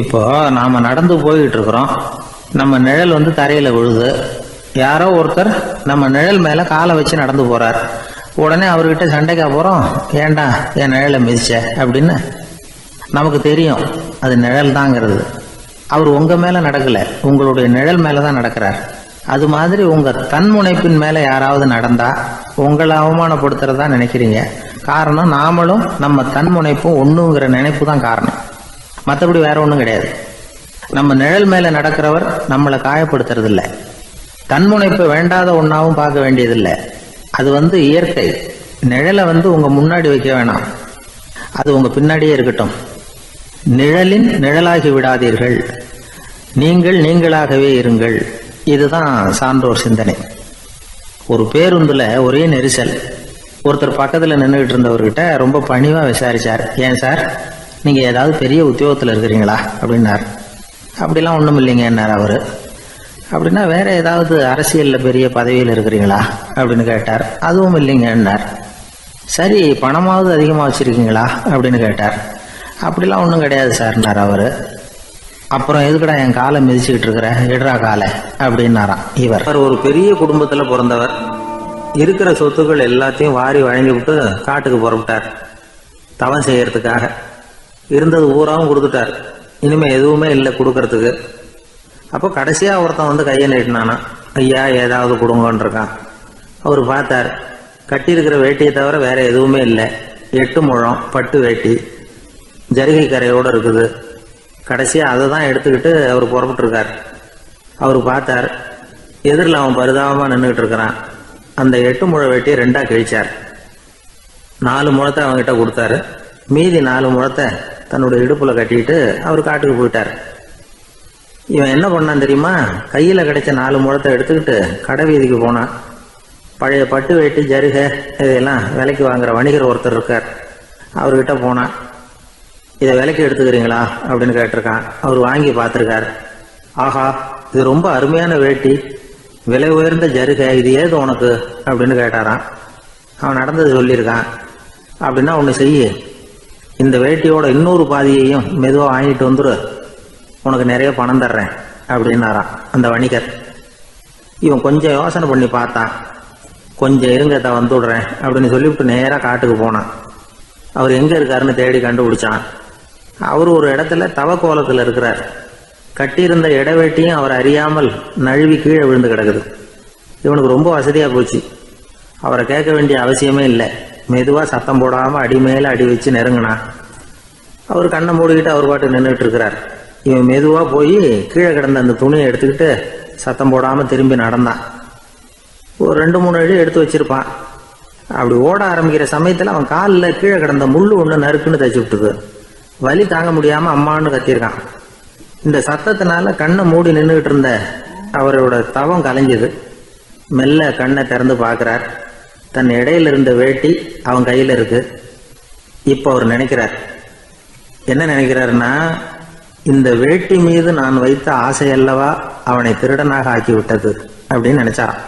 இப்போ நாம நடந்து போயிட்டு இருக்கிறோம், நம்ம நிழல் தரையில விழுது. யாரோ ஒருத்தர் நம்ம நிழல் மேல காலை வச்சு நடந்து போறார். உடனே அவர்கிட்ட சண்டைக்கா போறோம், ஏண்டா என் நிழலை மிதிச்ச அப்படின்னு. நமக்கு தெரியும் அது நிழல் தாங்கிறது. அவர் உங்க மேல நடக்கல, உங்களுடைய நிழல் மேலதான் நடக்கிறார். அது மாதிரி உங்க தன்முனைப்பின் மேல யாராவது நடந்தா உங்களை அவமானப்படுத்துறதா நினைக்கிறீங்க. காரணம், நாமளும் நம்ம தன்முனைப்பும் ஒண்ணுங்கிற நினைப்பு தான் காரணம், மற்றபடி வேற ஒண்ணும் கிடையாது. நம்ம நிழல் மேல நடக்கிறவர் நம்மளை காயப்படுத்துறது இல்லை. தன்முனைப்பை வேண்டாத ஒன்னாவும் பார்க்க வேண்டியதில்லை. அது இயற்கை. நிழலை உங்க முன்னாடி வைக்க வேணாம், அது உங்க பின்னாடியே இருக்கட்டும். நிழலின் நிழலாகி விடாதீர்கள், நீங்கள் நீங்களாகவே இருங்கள். இதுதான் சான்றோர் சிந்தனை. ஒரு பேருந்துல ஒரே நெரிசல். ஒருத்தர் பக்கத்துல நின்றுகிட்டு இருந்தவர்கிட்ட ரொம்ப பணிவா விசாரிச்சார், ஏன் சார் நீங்க ஏதாவது பெரிய உத்தியோகத்துல இருக்கிறீங்களா அப்படின்னார். அப்படிலாம் ஒண்ணும் இல்லைங்கன்னார் அவரு. அப்படின்னா வேற ஏதாவது அரசியல்ல பெரிய பதவியில் இருக்கிறீங்களா அப்படின்னு கேட்டார். அதுவும் இல்லைங்கன்னார். சரி, பணமாவது அதிகமா வச்சிருக்கீங்களா அப்படின்னு கேட்டார். அப்படிலாம் ஒன்றும் கிடையாது சார்னார் அவரு. அப்புறம் எதுக்குடா என் காலை மிதிச்சுக்கிட்டு இருக்கிற, எடுறா காலை அப்படின்னாராம் இவர். ஒரு பெரிய குடும்பத்துல பிறந்தவர். இருக்கிற சொத்துக்கள் எல்லாத்தையும் வாரி வழங்கி விட்டு காட்டுக்கு புறப்பட்டார் தவம் செய்யறதுக்காக. இருந்தது ஊராவும் கொடுத்துட்டார், இனிமே எதுவுமே இல்லை கொடுக்கறதுக்கு. அப்போ கடைசியா ஒருத்தன் கையை நீட்டினானா, ஐயா ஏதாவது கொடுங்கன்னு இருக்கான். அவர் பார்த்தார், கட்டி இருக்கிற வேட்டியை தவிர வேற எதுவுமே இல்லை. 8 முழம் பட்டு வேட்டி, ஜரிகை கரையோட இருக்குது. கடைசியா அதை தான் எடுத்துக்கிட்டு அவர் புறப்பட்டு இருக்கார். அவர் பார்த்தார், எதிரில் அவன் பரிதாபமா நின்றுகிட்டு இருக்கிறான். அந்த 8 முழ வேட்டியை 2ஆ கிழிச்சார். 4 முழத்தை அவன்கிட்ட கொடுத்தாரு. மீதி 4 முழத்தை தன்னுடைய இடுப்புல கட்டிட்டு அவர் காட்டுக்கு போயிட்டார். இவன் என்ன பண்ணான் தெரியுமா, கையில கிடைச்ச 4 முழத்தை எடுத்துக்கிட்டு கடை வீதிக்கு போனான். பழைய பட்டு வேட்டி ஜருகை இதெல்லாம் விலைக்கு வாங்குற வணிகர் ஒருத்தர் இருக்கார், அவர்கிட்ட போனான். இதை விலைக்கு எடுத்துக்கிறீங்களா அப்படின்னு கேட்டிருக்கான். அவர் வாங்கி பார்த்துருக்கார். ஆஹா, இது ரொம்ப அருமையான வேட்டி, விலை உயர்ந்த ஜருகை, இது ஏது உனக்கு அப்படின்னு கேட்டாரான். அவன் நடந்தது சொல்லியிருக்கான். அப்படின்னா ஒன்று செய்ய, இந்த வேட்டியோட இன்னொரு பாதியையும் மெதுவாக வாங்கிட்டு வந்துரு, உனக்கு நிறைய பணம் தர்றேன் அப்படின்னாரான் அந்த வணிகர். இவன் கொஞ்சம் யோசனை பண்ணி பார்த்தான். கொஞ்சம் இருங்க, வந்துடுறேன் அப்படின்னு சொல்லிவிட்டு நேராக காட்டுக்கு போனான். அவர் எங்கே இருக்காருன்னு தேடி கண்டுபிடிச்சான். அவர் ஒரு இடத்துல தவக்கோலத்தில் இருக்கிறார். கட்டியிருந்த இடவேட்டியும் அவர் அறியாமல் நழுவி கீழே விழுந்து கிடக்குது. இவனுக்கு ரொம்ப வசதியாக போச்சு. அவரை கேட்க வேண்டிய அவசியமே இல்லை. மெதுவாக சத்தம் போடாமல் அடி மேலே அடி வச்சு நெருங்கினான். அவர் கண்ணை மூடிக்கிட்டு அவர் பாட்டு நின்றுட்டு இருக்கிறார். இவன் மெதுவாக போய் கீழே கிடந்த அந்த துணியை எடுத்துக்கிட்டு சத்தம் போடாமல் திரும்பி நடந்தான். ஒரு 2-3 அடி எடுத்து வச்சிருப்பான். அப்படி ஓட ஆரம்பிக்கிற சமயத்தில் அவன் காலில் கீழே கிடந்த முள்ளு ஒன்று நறுக்குன்னு தைச்சு விட்டுது. வலி தாங்க முடியாமல் அம்மான்னு கத்திருக்கான். இந்த சத்தத்தினால கண்ணை மூடி நின்றுகிட்டு இருந்த அவரோட தவம் கலைஞ்சது. மெல்ல கண்ணை திறந்து பார்க்கிறார். தன் இடையில இருந்த வேட்டி அவன் கையில் இருக்கு. இப்போ அவர் நினைக்கிறார், என்ன நினைக்கிறாருன்னா, இந்த வேட்டி மீது நான் வைத்த ஆசை அல்லவா அவனை திருடனாக ஆக்கி விட்டது அப்படின்னு நினைச்சாராம்.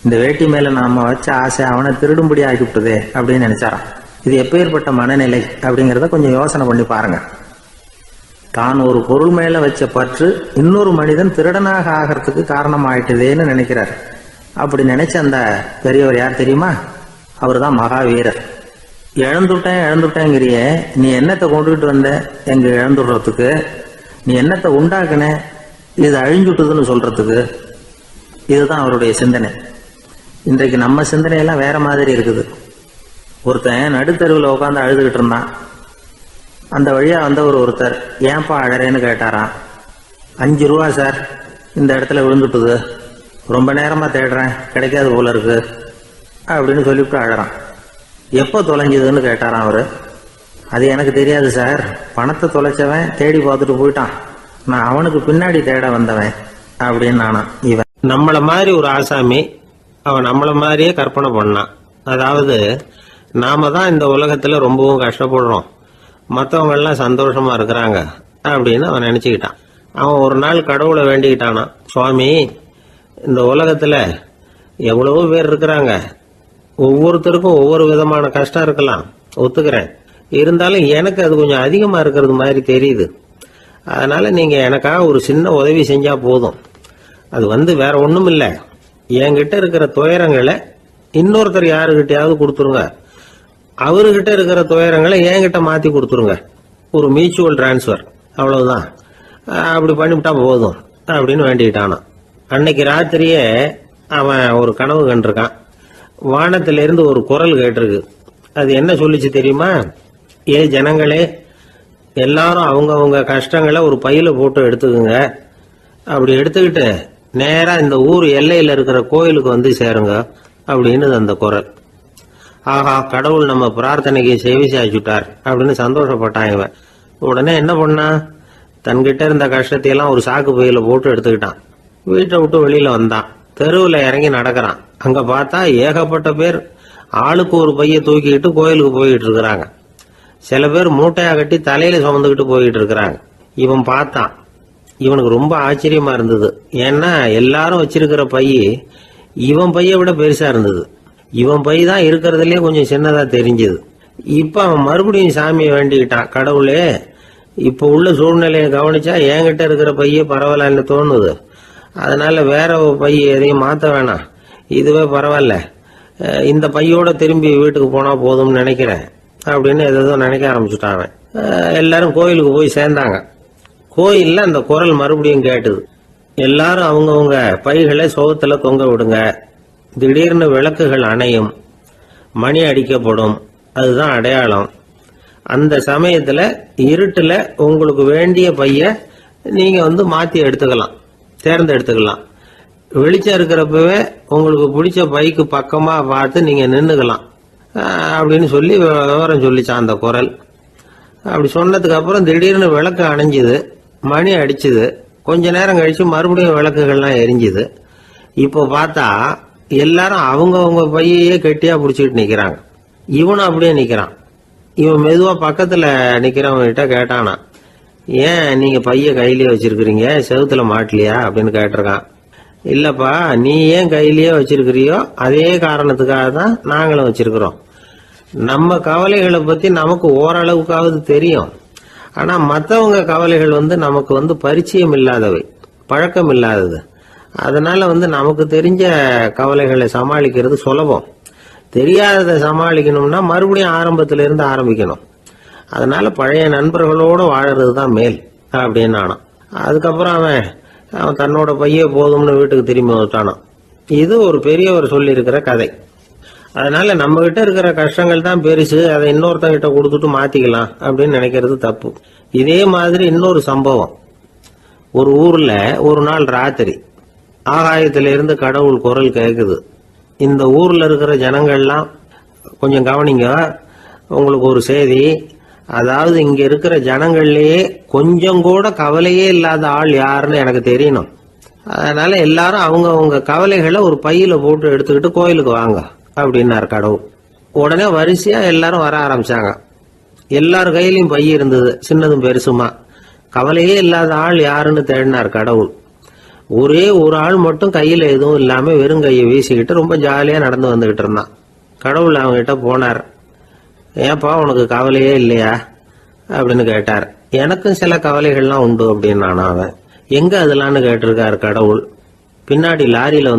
இந்த வேட்டி மேல நாம வச்ச ஆசை அவனை திருடும்படி ஆக்கி விட்டதே அப்படின்னு நினைச்சாராம். இது எப்பேற்பட்ட மனநிலை அப்படிங்கிறத கொஞ்சம் யோசனை பண்ணி பாருங்க. தான் ஒரு பொருள் மேல வச்ச பற்று இன்னொரு மனிதன் திருடனாக ஆகிறதுக்கு காரணம் ஆயிட்டுதேன்னு நினைக்கிறார். அப்படி நினைச்ச அந்த பெரியவர் யார் தெரியுமா? அவர் தான் மகாவீரர். இழந்துட்டேங்கிறிய, நீ என்னத்தை கொண்டுகிட்டு வந்த எங்க இழந்துடுறதுக்கு? நீ என்னத்தை உண்டாக்குன இது அழிஞ்சுட்டுதுன்னு சொல்றதுக்கு? இதுதான் அவருடைய சிந்தனை. இன்றைக்கு நம்ம சிந்தனையெல்லாம் வேற மாதிரி இருக்குது. ஒருத்தன் நடுத்தருவில் உட்காந்து அழுதுகிட்டு இருந்தான். அந்த வழியா வந்தவர் ஒருத்தர், ஏன்பா அழறேன்னு கேட்டாராம். 5 ரூபா சார், இந்த இடத்துல விழுந்துட்டுது, ரொம்ப நேரமா தேடுறேன், கிடைக்காது போல இருக்கு அப்படின்னு சொல்லிவிட்டு அழறான். எப்போ தொலைஞ்சதுன்னு கேட்டாராம் அவரு. அது எனக்கு தெரியாது சார், பணத்தை தொலைச்சவன் தேடி பார்த்துட்டு போயிட்டான், நான் அவனுக்கு பின்னாடி தேட வந்தவன் அப்படின்னு நானா. இவன் நம்மள மாதிரி ஒரு ஆசாமி, அவன் நம்மள மாதிரியே கற்பனை பண்ணான். அதாவது நாம தான் இந்த உலகத்துல ரொம்பவும் கஷ்டப்படுறோம், மற்றவங்க எல்லாம் சந்தோஷமா இருக்கிறாங்க அப்படின்னு அவன் நினைச்சுக்கிட்டான். அவன் ஒரு நாள் கடவுளை வேண்டிக்கிட்டானான், சுவாமி, இந்த உலகத்துல எவ்வளவோ பேர் இருக்கிறாங்க, ஒவ்வொருத்தருக்கும் ஒவ்வொரு விதமான கஷ்டம் இருக்கலாம், ஒத்துக்கிறேன். இருந்தாலும் எனக்கு அது கொஞ்சம் அதிகமா இருக்கிறது மாதிரி தெரியுது. அதனால நீங்க எனக்காக ஒரு சின்ன உதவி செஞ்சா போதும். அது வேற ஒண்ணும் இல்லை, என்கிட்ட இருக்கிற துயரங்களை இன்னொருத்தர் யாருக்கிட்டையாவது கொடுத்துருங்க, அவர்கிட்ட இருக்கிற துயரங்களை என்கிட்ட மாத்தி கொடுத்துருங்க. ஒரு மியூச்சுவல் டிரான்ஸ்பர், அவ்வளவுதான். அப்படி பண்ணிவிட்டா போதும் அப்படின்னு வேண்டிக்கிட்டானான். அன்னைக்கு ராத்திரியே அவன் ஒரு கனவு கண்டிருக்கான். வானத்திலிருந்து ஒரு குரல் கேட்டிருக்கு. அது என்ன சொல்லிச்சு தெரியுமா? ஏ ஜனங்களே, எல்லாரும் அவங்க கஷ்டங்களை ஒரு பையில போட்டு எடுத்துக்குங்க, அப்படி எடுத்துக்கிட்டு நேரா இந்த ஊர் எல்லையில இருக்கிற கோயிலுக்கு வந்து சேருங்க அப்படின்னு அந்த குரல். ஆஹா, கடவுள் நம்ம பிரார்த்தனைக்கு செவி சாய்ச்சுட்டார் அப்படின்னு சந்தோஷப்பட்டான் இவன். உடனே என்ன பண்ணா, தன்கிட்ட இருந்த கஷ்டத்தையெல்லாம் ஒரு சாக்கு பையில போட்டு எடுத்துக்கிட்டான். வீட்டை விட்டு வெளியில வந்தான். தெருவில் இறங்கி நடக்கிறான். அங்க பார்த்தா ஏகப்பட்ட பேர் ஆளுக்கு ஒரு பைய தூக்கிக்கிட்டு கோயிலுக்கு போயிட்டு இருக்கிறாங்க. சில பேர் மூட்டையா கட்டி தலையில சுமந்துக்கிட்டு போயிட்டு இருக்கிறாங்க. இவன் பார்த்தான். இவனுக்கு ரொம்ப ஆச்சரியமா இருந்தது. ஏன்னா எல்லாரும் வச்சிருக்கிற பைய இவன் பைய விட பெருசா இருந்தது. இவன் பை தான் இருக்கிறதுலே கொஞ்சம் சின்னதா தெரிஞ்சது. இப்ப அவன் மறுபடியும் சாமியை வேண்டிக்கிட்டான், கடவுளே, இப்ப உள்ள சூழ்நிலையை கவனிச்சா என்கிட்ட இருக்கிற பைய பரவாயில்லன்னு தோணுது, அதனால வேற பைய எதையும் மாத்த வேணாம், இதுவே பரவாயில்ல, இந்த பையோட திரும்பி வீட்டுக்கு போனா போதும்னு நினைக்கிறேன் அப்படின்னு ஏதோ நினைக்க ஆரம்பிச்சுட்டான் அவன். எல்லாரும் கோயிலுக்கு போய் சேர்ந்தாங்க. கோயில்ல அந்த குரல் மறுபடியும் கேட்டுது. எல்லாரும் அவங்கவுங்க பைகளை சோகத்துல தொங்க விடுங்க, திடீர்னு விளக்குகள் அணையும், மணி அடிக்கப்படும், அதுதான் அடையாளம். அந்த சமயத்துல இருட்டுல உங்களுக்கு வேண்டிய பைய நீங்க மாத்தி எடுத்துக்கலாம், தேர்ந்தெடுத்துக்கலாம். வெளிச்சம் இருக்கிறப்பவே உங்களுக்கு பிடிச்ச பைக்கு பக்கமா பார்த்து நீங்க நின்னுக்கலாம் அப்படின்னு சொல்லி விவரம் சொல்லிச்சான் அந்த குரல். அப்படி சொன்னதுக்கு அப்புறம் திடீர்னு விளக்கு அணைஞ்சுது, மணி அடிச்சுது. கொஞ்ச நேரம் கழிச்சு மறுபடியும் விளக்குகள்லாம் எரிஞ்சுது. இப்போ பார்த்தா எல்லாரும் அவங்கவுங்க பையையே கெட்டியா பிடிச்சிட்டு நிக்கிறாங்க. இவனும் அப்படியே நிக்கிறான். இவன் மெதுவா பக்கத்துல நிக்கிறவங்கிட்ட கேட்டானா, ஏன் நீங்க பைய கையிலேயே வச்சிருக்கிறீங்க, செவுத்துல மாட்டலையா அப்படின்னு கேட்டிருக்கான். இல்லப்பா, நீ ஏன் கையிலேயே வச்சிருக்கிறியோ அதே காரணத்துக்காக தான் நாங்களும் வச்சிருக்கிறோம். நம்ம கவலைகளை பத்தி நமக்கு ஓரளவுக்காவது தெரியும், ஆனா மற்றவங்க கவலைகள் நமக்கு பரிச்சயம் இல்லாதவை, பழக்கம் இல்லாதது. அதனால நமக்கு தெரிஞ்ச கவலைகளை சமாளிக்கிறது சுலபம். தெரியாததை சமாளிக்கணும்னா மறுபடியும் ஆரம்பத்தில இருந்து ஆரம்பிக்கணும். அதனால பழைய நண்பர்களோட வாழறது தான் மேல் அப்படின்னு ஆனான். அதுக்கப்புறம் அவன் தன்னோட பைய போதும்னு வீட்டுக்கு திரும்பி வந்துட்டானான். இது ஒரு பெரியவர் சொல்லி இருக்கிற கதை. அதனால நம்ம கிட்ட இருக்கிற கஷ்டங்கள் தான் பெருசு, அதை இன்னொருத்தங்கிட்ட கொடுத்துட்டு மாத்திக்கலாம் அப்படின்னு நினைக்கிறது தப்பு. இதே மாதிரி இன்னொரு சம்பவம். ஒரு ஊர்ல ஒரு நாள் ராத்திரி ஆகாயத்திலிருந்து கடவுள் குரல் கேட்குது. இந்த ஊர்ல இருக்கிற ஜனங்கள்லாம் கொஞ்சம் கவனிங்க, உங்களுக்கு ஒரு செய்தி. அதாவது இங்க இருக்கிற ஜனங்கள்லயே கொஞ்சம் கூட கவலையே இல்லாத ஆள் யாருன்னு எனக்கு தெரியணும். அதனால எல்லாரும் அவங்க கவலைகளை ஒரு பையில போட்டு எடுத்துக்கிட்டு கோயிலுக்கு வாங்க அப்படின்னாரு கடவுள். உடனே வரிசையா எல்லாரும் வர ஆரம்பிச்சாங்க. எல்லார் கையிலயும் பை இருந்தது, சின்னதும் பெருசுமா. கவலையே இல்லாத ஆள் யாருன்னு தேடினார் கடவுள். ஒரே ஒரு ஆள் மட்டும் கையில எதுவும் இல்லாம வெறும் கையை வீசிக்கிட்டு ரொம்ப ஜாலியா நடந்து வந்துகிட்டு இருந்தான். கடவுள் அவங்க கிட்ட போனார். ஏப்பா, உனக்கு கவலையே இல்லையா அப்படின்னு கேட்டார். எனக்கும் சில கவலைகள்லாம் உண்டு அப்படின்னு அவன். எங்க அதெல்லாம்னு கேட்டிருக்காரு கடவுள். பின்னாடி லாரியில வந்து